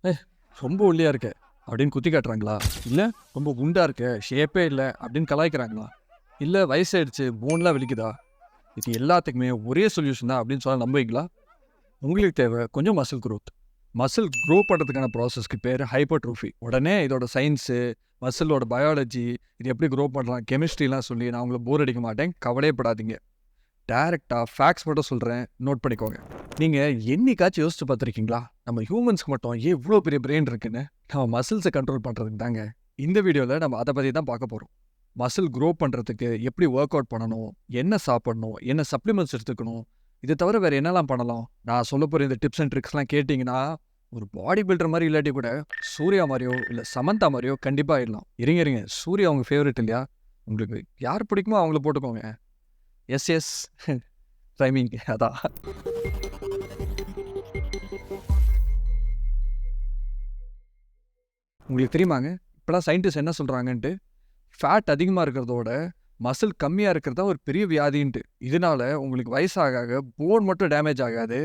ஏய் ரொம்ப ஒல்லியா இருக்க அப்படின்னு குத்தி காட்டுறாங்களா? இல்ல ரொம்ப குண்டா இருக்க ஷேப்பே இல்ல அப்படின்னு கலாய்க்கிறாங்களா? இல்ல வயசாயிடுச்சு போன்லாம் வலிக்குதா? இது எல்லாத்துக்குமே ஒரே சொல்யூஷன் தான் அப்படின்னு சொல்ல நம்புவீங்களா? உங்களுக்கு தேவை கொஞ்சம் மசில் growth. மசில் க்ரோ பண்ணுறதுக்கான ப்ராசஸ்க்கு பேர் ஹைப்பர்ட்ரோஃபி. உடனே இதோட சயின்ஸு, மசிலோட பயாலஜி, இது எப்படி க்ரோ பண்ணலாம், கெமிஸ்ட்ரிலாம் சொல்லி நான் உங்களை போர் அடிக்க மாட்டேன். கவலையே படாதீங்க. டைரக்டாக ஃபேக்ட்ஸ் மட்டும் சொல்கிறேன், நோட் பண்ணிக்கோங்க. நீங்கள் என்னைக்காச்சும் யோசிச்சு பார்த்துருக்கீங்களா? நம்ம ஹியூமன்ஸ்க்கு மட்டும் ஏன் இவ்வளோ பெரிய பிரெயின் இருக்குன்னு? நம்ம மசில்ஸை கண்ட்ரோல் பண்ணுறதுக்கு தாங்க. இந்த வீடியோவில் நம்ம அதை பற்றி தான் பார்க்க போகிறோம். மசில் க்ரோ பண்ணுறதுக்கு எப்படி ஒர்க் அவுட் பண்ணணும், என்ன சாப்பிடணும், என்ன சப்ளிமெண்ட்ஸ் எடுத்துக்கணும், இது தவிர வேறு என்னெல்லாம் பண்ணலாம்? நான் சொல்ல போகிற இந்த டிப்ஸ் அண்ட் ட்ரிக்ஸ்லாம் கேட்டிங்கன்னா, ஒரு பாடி பில்டர் மாதிரி இல்லாட்டி கூட சூர்யா மாதிரியோ இல்லை சமந்தா மாதிரியோ கண்டிப்பாக ஆயிடலாம். இருங்க சூர்யா உங்கள் ஃபேவரட் இல்லையா? உங்களுக்கு யார் பிடிக்குமோ அவங்கள போட்டுக்கோங்க. எஸ் எஸ் ரைமிங் அதான். உங்களுக்கு தெரியுமாங்க இப்போலாம் சயின்டிஸ்ட் என்ன சொல்கிறாங்கன்ட்டு? ஃபேட் அதிகமாக இருக்கிறதோட மசில் கம்மியாக இருக்கிறது தான் ஒரு பெரிய வியாதின்ட்டு. இதனால உங்களுக்கு வயசாக போன் மட்டும் டேமேஜ் ஆகாது,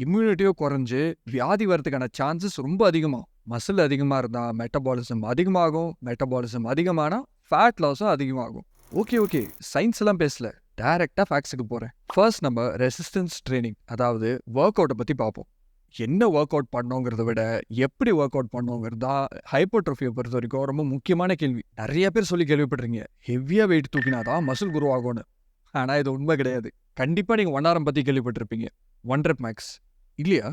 இம்யூனிட்டியும் குறைஞ்சு வியாதி வரதுக்கான சான்சஸ் ரொம்ப அதிகமாகும். மசில் அதிகமாக இருந்தால் மெட்டபாலிசம் அதிகமாகும், மெட்டபாலிசம் அதிகமானால் ஃபேட் லாஸும் அதிகமாகும். ஓகே சயின்ஸ் எல்லாம் பேசல, டைரெக்டாக ஃபேக்ட்ஸுக்கு போகிறேன். ஃபர்ஸ்ட் நம்ம ரெசிஸ்டன்ஸ் ட்ரைனிங், அதாவது ஒர்க் அவுட்டை பற்றி பார்ப்போம். என்ன ஒர்க் அவுட் பண்ணோங்கிறத விட எப்படி ஒர்க் அவுட் பண்ணோங்கிறது தான் ஹைப்பர்ட்ரோஃபியை பொறுத்த வரைக்கும் ரொம்ப முக்கியமான கேள்வி. நிறைய பேர் சொல்லி கேள்விப்பட்டிருங்க, ஹெவியாக வெயிட் தூக்கினாதான் மசில் குரோ ஆகும்னு. ஆனால் இது உண்மை கிடையாது. கண்டிப்பாக நீங்கள் 1 hour பற்றி கேள்விப்பட்டிருப்பீங்க. 1 rep மேக்ஸ் இல்லையா?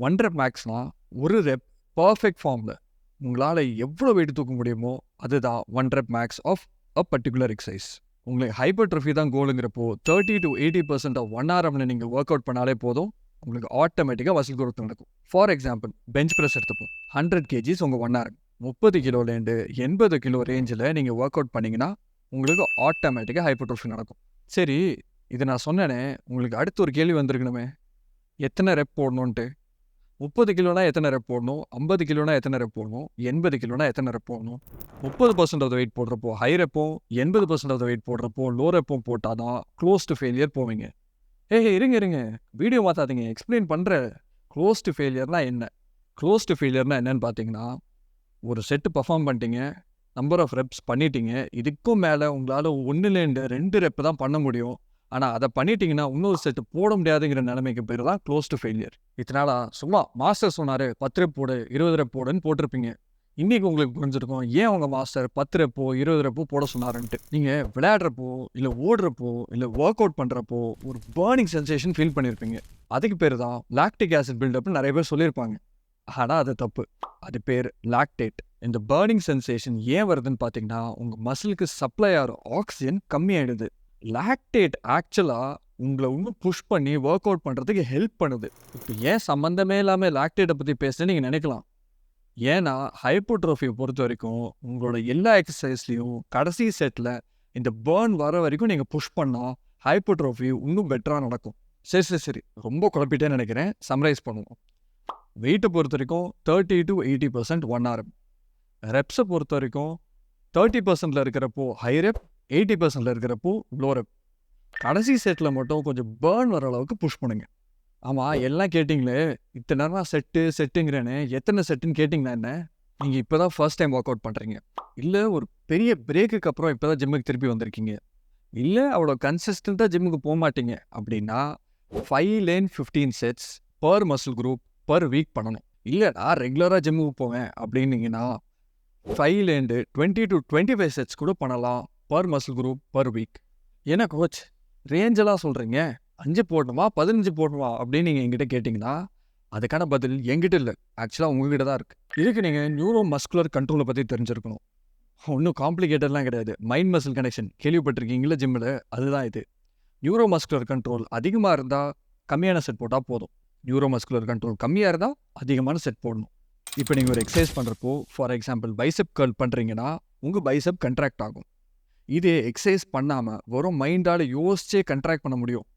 1 rep மேக்ஸ்னா ஒரு ரெப் பர்ஃபெக்ட் ஃபார்மில் உங்களால் எவ்வளோ வெயிட் தூக்க முடியுமோ அதுதான் 1 rep max of a particular exercise. உங்களுக்கு ஹைப்பர்ட்ரோஃபி தான் கோலுங்கிறப்போ 30 to 80% ஆஃப் 1 hour நீங்கள் ஒர்க் அவுட் பண்ணாலே போதும், உங்களுக்கு ஆட்டோமேட்டிக்காக மசில் growth நடக்கும். ஃபார் எக்ஸாம்பிள் பெஞ்ச் ப்ரெஸ் எடுத்துப்போம். 100 kgs உங்கள் 1 hour 30 கிலோலேருந்து 80 கிலோ ரேஞ்சில் நீங்கள் ஒர்க் அவுட் பண்ணிங்கன்னா உங்களுக்கு ஆட்டோமேட்டிக்காக ஹைப்பர்ட்ரோஃபி நடக்கும். சரி, இது நான் சொன்னேனே, உங்களுக்கு அடுத்து ஒரு கேள்வி வந்திருக்கணுமே, எத்தனை ரெப் போடணுன்ட்டு. 30 கிலோனா எத்தனை ரெப் போடணும், 50 கிலோனா எத்தனை ரெப் போடணும், 80 கிலோனா எத்தனை ரெப் போடணும்? 30% ஆஃப் த வெயிட் போடுறப்போ ஹை ரெப்பும், 80% ஆஃப் த வெயிட் போடுறப்போ லோ ரெப்பும் போட்டால் தான் க்ளோஸ் டு ஃபெயிலியர் போவீங்க. இருங்க வீடியோ மாற்றாதீங்க, எக்ஸ்பிளைன் பண்ணுற. க்ளோஸ் டு ஃபெயிலியர்னால் என்ன? க்ளோஸ் டு ஃபெயிலியர்னால் என்னன்னு பார்த்தீங்கன்னா, ஒரு செட்டு பர்ஃபார்ம் பண்ணிட்டீங்க, நம்பர் ஆஃப் ரெப்ஸ் பண்ணிட்டீங்க, இதுக்கும் மேலே உங்களால் 1லேருந்து 2 ரெப் தான் பண்ண முடியும். ஆனால் அதை பண்ணிட்டீங்கன்னா இன்னொரு செட்டு போட முடியாதுங்கிற நிலைமைக்கு பேர் தான் க்ளோஸ் டு ஃபெயிலியர். இதனால சும்மா மாஸ்டர் சொன்னார் 10 ரெப் போடு 20 ரெப் போடுன்னு போட்டிருப்பீங்க. இன்றைக்கி உங்களுக்கு புரிஞ்சிருக்கும் ஏன் அவங்க மாஸ்டர் 10 ரெப்போ 20 ரெப்போ போட சொன்னாருன்ட்டு. நீங்கள் விளையாடுறப்போ இல்லை ஓடுறப்போ இல்லை ஒர்க் அவுட் பண்ணுறப்போ ஒரு பேர்னிங் சென்சேஷன் ஃபீல் பண்ணியிருப்பீங்க. அதுக்கு பேர் தான் லாக்டிக் ஆசிட் பில்டப்னு நிறைய பேர் சொல்லியிருப்பாங்க. ஆனால் அது தப்பு. அது பேர் லாக்டேட். இந்த பேர்னிங் சென்சேஷன் ஏன் வருதுன்னு பார்த்தீங்கன்னா, உங்கள் மசிலுக்கு சப்ளை ஆகிற ஆக்சிஜன் கம்மியாயிடுது. லாக்டேட் ஆக்சுவலாக உங்களை இன்னும் புஷ் பண்ணி ஒர்க் அவுட் பண்ணுறதுக்கு ஹெல்ப் பண்ணுது. இப்போ ஏன் சம்மந்தமே இல்லாமல் லாக்டேட்டை பற்றி பேசுகிறேன்னு நீங்கள் நினைக்கலாம். ஏன்னா ஹைப்பர்ட்ரோஃபியை பொறுத்த வரைக்கும் உங்களோட எல்லா எக்ஸசைஸ்லையும் கடைசி செட்டில் இந்த பேர்ன் வர வரைக்கும் நீங்கள் புஷ் பண்ணால் ஹைப்பர்ட்ரோஃபி இன்னும் பெட்டராக நடக்கும். சரி ரொம்ப குழப்பிட்டே நினைக்கிறேன். சம்ரைஸ் பண்ணுவோம். வெயிட்டை பொறுத்த வரைக்கும் 30 to 80% 1 hour. ரெப்ஸை பொறுத்த வரைக்கும் 30%ல் இருக்கிறப்போ ஹை ரெப், 80%ல் இருக்கிறப்போ லோ ரெப். கடைசி செட்டில் மட்டும் கொஞ்சம் பேர்ன் வர அளவுக்கு புஷ் பண்ணுங்க. ஆமாம், எல்லாம் கேட்டிங்களே, இத்தனை நேரமாக செட்டுங்கிறேன்னு எத்தனை செட்டுன்னு கேட்டிங்கன்னா என்ன? நீங்கள் இப்போ தான் ஃபர்ஸ்ட் டைம் ஒர்க் அவுட் பண்ணுறீங்க, இல்லை ஒரு பெரிய பிரேக்குக்கு அப்புறம் இப்போ தான் ஜிம்முக்கு திருப்பி வந்திருக்கீங்க, இல்லை அவ்வளோ கன்சிஸ்டண்ட்டாக ஜிம்முக்கு போக மாட்டீங்க அப்படின்னா 5-15 sets per muscle group per week பண்ணணும். இல்லை நான் ரெகுலராக ஜிம்முக்கு போவேன் அப்படின்னீங்கன்னா 5-20 to 25 sets கூட பண்ணலாம் per muscle group per week. என்ன கோச் ரேஞ்செல்லாம் சொல்கிறீங்க, 5 போடணுமா 15 போடணுமா அப்படின்னு நீங்கள் என்கிட்ட கேட்டிங்கன்னா அதுக்கான பதில் என்கிட்ட இல்லை, ஆக்சுவலாக உங்ககிட்ட தான் இருக்குது. இதுக்கு நீங்கள் நியூரோ மஸ்குலர் கண்ட்ரோலை பற்றி தெரிஞ்சிருக்கணும். ஒன்றும் காம்ப்ளிகேட்டட்லாம் கிடையாது. மைண்ட் மசில் கனெக்ஷன் கேள்விப்பட்டிருக்கீங்களா ஜிம்மில்? அதுதான் இது. நியூரோ மஸ்குலர் கண்ட்ரோல் அதிகமாக இருந்தால் கம்மியான செட் போட்டால் போதும், நியூரோ மஸ்குலர் கண்ட்ரோல் கம்மியாக இருந்தால் அதிகமான செட் போடணும். இப்போ நீங்கள் ஒரு எக்ஸசைஸ் பண்ணுறப்போ ஃபார் எக்ஸாம்பிள் பைசெப் கர்ல் பண்ணுறீங்கன்னா உங்கள் பைசெப் கண்ட்ராக்ட் ஆகும். இதே எக்ஸசைஸ் பண்ணாமல் வெறும் மைண்டால் யோசிச்சே கண்ட்ராக்ட் பண்ண முடியும்.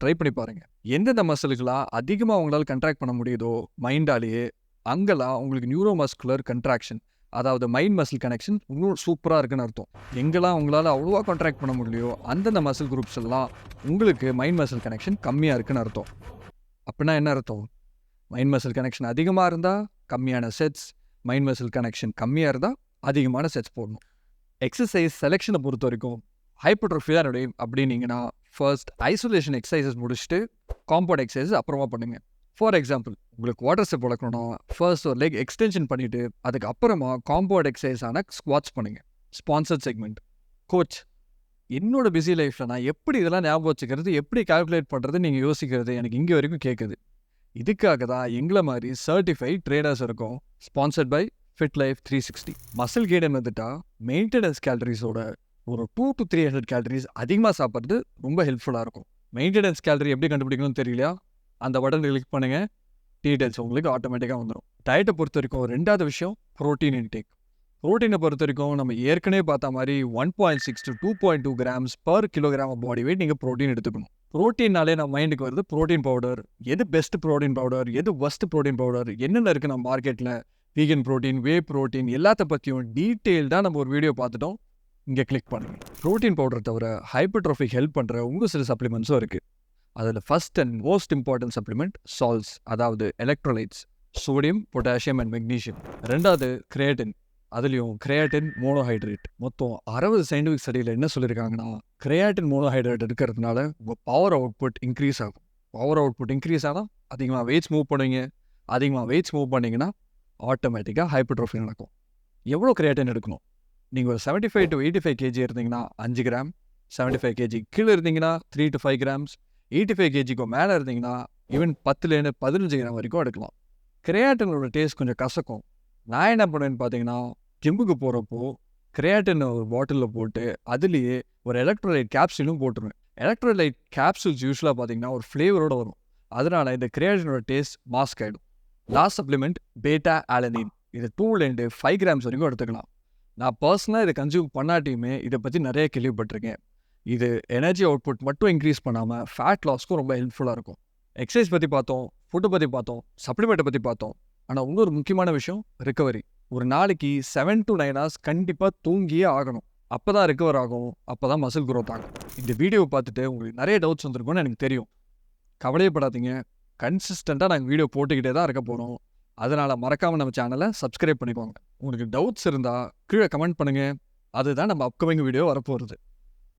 ட்ரை பண்ணி பாருங்கள். எந்தெந்த மசிலுக்கெல்லாம் அதிகமாக உங்களால் கண்ட்ராக்ட் பண்ண முடியுதோ மைண்டாலேயே, அங்கெல்லாம் உங்களுக்கு நியூரோ மஸ்குலர் கண்ட்ராக்ஷன், அதாவது மைண்ட் மசில் கனெக்ஷன் இன்னும் சூப்பராக இருக்குன்னு அர்த்தம். எங்கெல்லாம் உங்களால் அவ்வளோவா கான்ட்ராக்ட் பண்ண முடியலையோ அந்தந்த மசில் குரூப்ஸ் எல்லாம் உங்களுக்கு மைண்ட் மசில் கனெக்ஷன் கம்மியாக இருக்குன்னு அர்த்தம். அப்படின்னா என்ன அர்த்தம்? மைண்ட் மசில் கனெக்ஷன் அதிகமாக இருந்தால் கம்மியான செட்ஸ், மைண்ட் மசில் கனெக்ஷன் கம்மியாக இருந்தால் அதிகமான செட்ஸ் போடணும். எக்ஸசைஸ் செலெக்ஷனை பொறுத்த வரைக்கும் ஹைப்பர்ட்ரோஃபி தான் என்னுடைய அப்படின்னீங்கன்னா ஃபர்ஸ்ட் ஐசோலேஷன் எக்ஸசைசஸ் முடிச்சுட்டு காம்பவுண்ட் எக்ஸசைஸ் அப்புறமா பண்ணுங்க. ஃபார் எக்ஸாம்பிள், உங்களுக்கு வாட்டர் ஸ்டெப் வளர்க்கணும்னா ஃபர்ஸ்ட் ஒரு லெக் எக்ஸ்டென்ஷன் பண்ணிவிட்டு அதுக்கப்புறமா காம்பவுண்ட் எக்ஸசைஸான ஸ்குவாட்ஸ் பண்ணுங்க. Sponsored segment. கோச், என்னோட பிஸி லைஃப்பில் நான் எப்படி இதெல்லாம் ஞாபகம் வச்சுக்கிறது, எப்படி கால்குலேட் பண்ணுறது நீங்கள் யோசிக்கிறது எனக்கு இங்கே வரைக்கும் கேட்குது. இதுக்காக தான் எங்களை மாதிரி சர்டிஃபைட் ட்ரேடர்ஸ் இருக்கும். Sponsored by fit life 360. Muscle gain வந்துட்டா மெயின்டெனன்ஸ் கேலரிஸோட ஒரு 200 to 300 கேலரிஸ் அதிகமாக சாப்பிட்றது ரொம்ப ஹெல்ப்ஃபுல்லாக இருக்கும். மெயின்டெனன்ஸ் கேலரி எப்படி கண்டுபிடிக்கணும்னு தெரியலையா? அந்த பட்டன் கிளிக் பண்ணுங்க, டீடைல்ஸ் உங்களுக்கு ஆட்டோமேட்டிக்காக வந்துடும். டயட்டை பொறுத்த வரைக்கும் ரெண்டாவது விஷயம் ப்ரோட்டீன் இன்டேக். ப்ரோட்டீனை பொறுத்த வரைக்கும் நம்ம ஏற்கனவே பார்த்த மாதிரி 1.6 to 2.2 grams per kilogram body weight நீங்கள் ப்ரோட்டீன் எடுத்துக்கணும். ப்ரோட்டீன்னாலே நம்ம மைண்டுக்கு வருது ப்ரோட்டீன் பவுடர். எது பெஸ்ட் ப்ரோட்டீன் பவுடர், எது ஒஸ்ட் ப்ரோட்டீன் பவுடர், என்னென்ன இருக்குது நம்ம மார்க்கெட்டில், வீகன் ப்ரோட்டீன், வே ப்ரோட்டீன், எல்லாத்த பற்றியும் டீட்டெயில்டாக நம்ம ஒரு வீடியோ பார்த்துட்டோம். இங்கே கிளிக் பண்ணுங்க. ப்ரோட்டீன் பவுடர் தவிர ஹைப்பர்ட்ரோஃபிக் ஹெல்ப் பண்ணுற உங்கள் சில சப்ளிமெண்ட்ஸும் இருக்குது. அதில் first and most important supplement salts, அதாவது electrolytes, sodium, potassium and magnesium. ரெண்டாவது கிரியேட்டின், அதுலேயும் கிரியேட்டின் மோனோஹைட்ரேட். மொத்தம் 60 சயின்டிஃபிக் ஸ்டடியில் என்ன சொல்லியிருக்காங்கன்னா, கிரியேட்டின் மோனோஹைட்ரேட் இருக்கிறதுனால உங்கள் பவர் அவுட்புட் இன்க்ரீஸ் ஆகும். பவர் அவுட்புட் இன்க்ரீஸ் ஆனால் அதிகமாக வெயிட்ஸ் மூவ் பண்ணுவீங்க. அதிகமாக வெயிட்ஸ் மூவ் பண்ணிங்கன்னா ஆட்டோமேட்டிக்காக ஹைப்பர்ட்ரோஃபி நடக்கும். எவ்வளோ கிரியேட்டின் எடுக்கணும்? நீங்கள் ஒரு 75 to 85 kg இருந்தீங்கன்னா 5 கிராம், 75 kg கீழே இருந்தீங்கன்னா 3 to 5 grams, 85 kgக்கு மேலே இருந்தீங்கன்னா ஈவன் 10 to 15 கிராம் வரைக்கும் எடுக்கலாம். கிரியேட்டினோட டேஸ்ட் கொஞ்சம் கசக்கும். நான் என்ன பண்ணுவேன்னு பார்த்தீங்கன்னா, ஜிம்முக்கு போகிறப்போ கிரியேட்டின் ஒரு பாட்டிலில் போட்டு அதுலேயே ஒரு எலக்ட்ரோலைட் கேப்சூலும் போட்டுருவேன். எலக்ட்ரோலைட் கேப்சூல்ஸ் யூஸ்வலாக பார்த்தீங்கன்னா ஒரு ஃப்ளேவரோடு வரும். அதனால் இந்த கிரியேட்டினோட டேஸ்ட் மாஸ்க் ஆகிடும். லாஸ்ட் சப்ளிமெண்ட் பீட்டா அலனின். இது 2 to 5 grams வரைக்கும் எடுத்துக்கலாம். நான் பர்சனலாக இதை கன்சியூம் பண்ணாட்டியுமே இதை பற்றி நிறைய கேள்விப்பட்டிருக்கேன். இது எனர்ஜி அவுட்புட் மட்டும் இன்க்ரீஸ் பண்ணாமல் ஃபேட் லாஸ்க்கும் ரொம்ப ஹெல்ப்ஃபுல்லாக இருக்கும். எக்ஸசைஸ் பற்றி பார்த்தோம், ஃபுட்டை பற்றி பார்த்தோம், சப்ளிமெண்ட்டை பற்றி பார்த்தோம். ஆனால் இன்னொரு முக்கியமான விஷயம் ரிகவரி. ஒரு நாளைக்கு 7 to 9 hours கண்டிப்பாக தூங்கியே ஆகணும். அப்போ தான் ரிகவர் ஆகும், அப்போ தான் மசில் க்ரோத் ஆகும். இந்த வீடியோவை பார்த்துட்டு உங்களுக்கு நிறைய டவுட்ஸ் வந்திருக்கும்னு எனக்கு தெரியும். கவலையப்படாதீங்க, கன்சிஸ்டண்ட்டாக நாங்கள் வீடியோ போட்டுக்கிட்டே தான் இருக்க போகிறோம். அதனால் மறக்காமல் நம்ம சேனலை சப்ஸ்கிரைப் பண்ணிக்கோங்க. உங்களுக்கு டவுட்ஸ் இருந்தால் கீழே கமெண்ட் பண்ணுங்கள். அதுதான் நம்ம அப்கமிங் வீடியோ வரப்போகிறது.